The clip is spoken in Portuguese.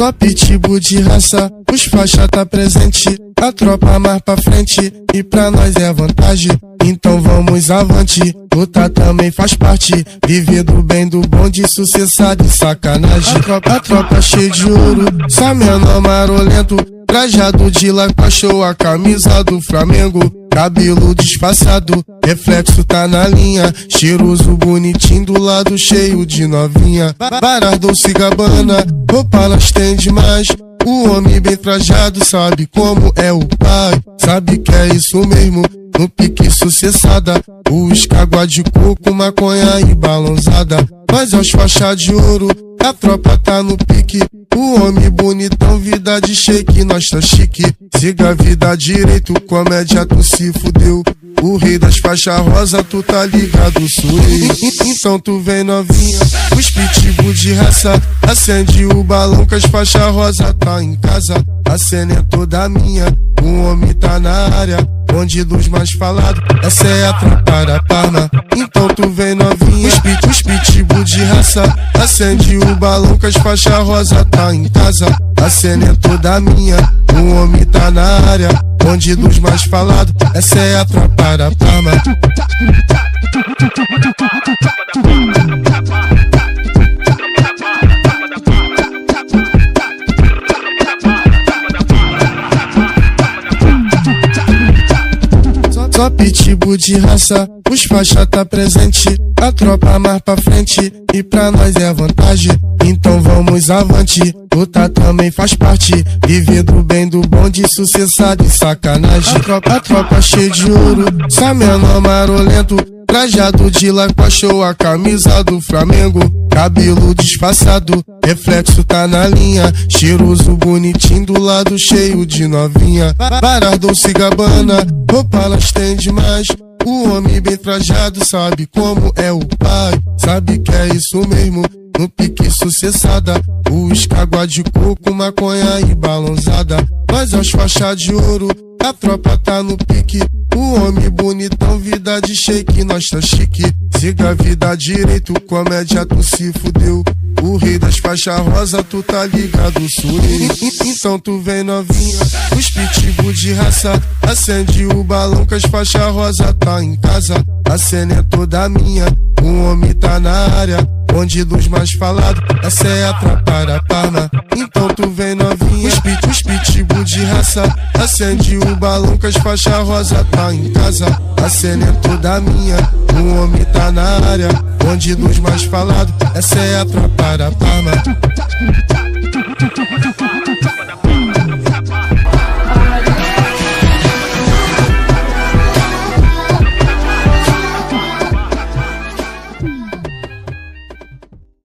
Só pitbull de raça, os faixa tá presente. A tropa mais pra frente e pra nós é vantagem. Então vamos avante, luta também faz parte. Viver do bem, do bom, de sucesso, de sacanagem. A tropa cheia de ouro, só menor marolento. Trajado de laca, show a camisa do Flamengo. Cabelo disfarçado, reflexo tá na linha. Cheiroso, bonitinho, do lado cheio de novinha. Varas Dolce Gabbana, roupa elas tem demais. O homem bem trajado sabe como é o pai. Sabe que é isso mesmo, no pique sucessada. Os água de coco, maconha e balãozada. Mas aos faixa de ouro, a tropa tá no pique. O homem bonitão, vida de shake, nós tá chique. Siga a vida direito, comédia tu se fudeu. O rei das faixas rosa, tu tá ligado, sou eu. Então tu vem novinha, os pitbull de raça. Acende o balão que as faixas rosa tá em casa. A cena é toda minha, o homem tá na área. Bonde dos mais falados, essa é a tropa da Parma. Então tu vem novinha, os pitbull de raça. Acende o balão que as faixas rosa tá em casa. A cena é toda minha, o homem tá na área. Bonde dos mais falados, essa é a tropa da Parma. Só pitbull de raça, os faixa tá presente. A tropa mais pra frente e pra nós é vantagem. Então vamos avante, luta também faz parte. Viver do bem, do bom, de sucesso, de sacanagem. A tropa cheia de ouro, só menor marolento. Trajado de laca, show a camisa do Flamengo. Cabelo disfarçado, reflexo tá na linha. Cheiroso, bonitinho, do lado cheio de novinha. Varas Dolce Gabbana, roupa elas tem demais. O homem bem trajado sabe como é o pai. Sabe que é isso mesmo, no pique sucessada. Os água de coco, maconha e balãozada. Mas aos faixa de ouro, a tropa tá no pique. O homem bonitão, vida de shake, nós tá chique. Siga a vida direito, comédia tu se fudeu. O rei das faixas rosa, tu tá ligado, sou eu. Então tu vem novinha, os pitbull de raça. Acende o balão que as faixas rosa tá em casa. A cena é toda minha, o homem tá na área. Bonde dos mais falados, essa é a tropa da Parma. Então tu vem novinha, os pitbull de raça. Acende o balão que as faixas rosa tá em casa. A cena é toda minha, o homem tá na área. Bonde dos mais falados, essa é a tropa da Parma.